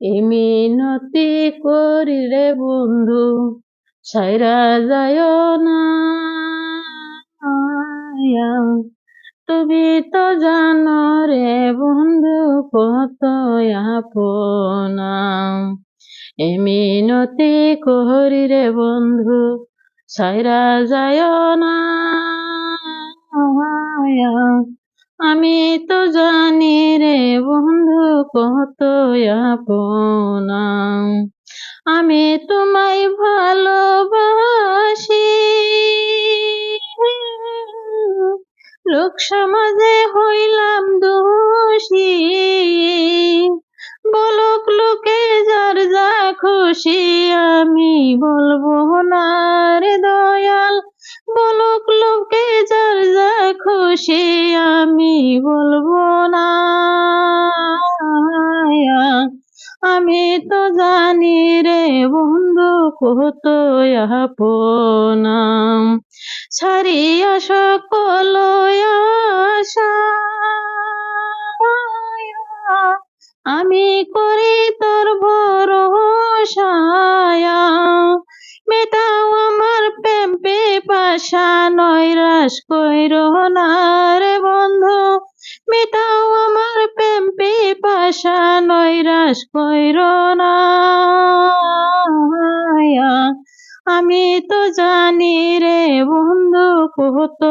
এই মিনতি করি রে বন্ধু, ছাইরা যায় না। তুমি তো জানো রে বন্ধু কত আপনা। এই মিনতি করি রে বন্ধু, ছাইরা যায় না। আমি তো জানি রে বন্ধু কত আপনা। আমি তোমায় ভালোবাসি, লোক সমাজে হইলাম দোষী। বলক লোকে যার যা খুশি, আমি বলবো না রে দয়াল। বলক লোকে যার যা খুশি, আমি বলবো না। আমি তো জানি রে বন্ধু কত আপনা। ছাড়িয়া সকল আশা, আমি করি তোর ভরসা। মেটাও আমার প্রেম পিপাসা, নৈরাশ কইরো না রে বন্ধু। মেটাও আমার প্রেম পিপাসা, নৈরাশ কইরো না। আমি তো জানি রে বন্ধু কত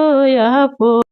আপনা।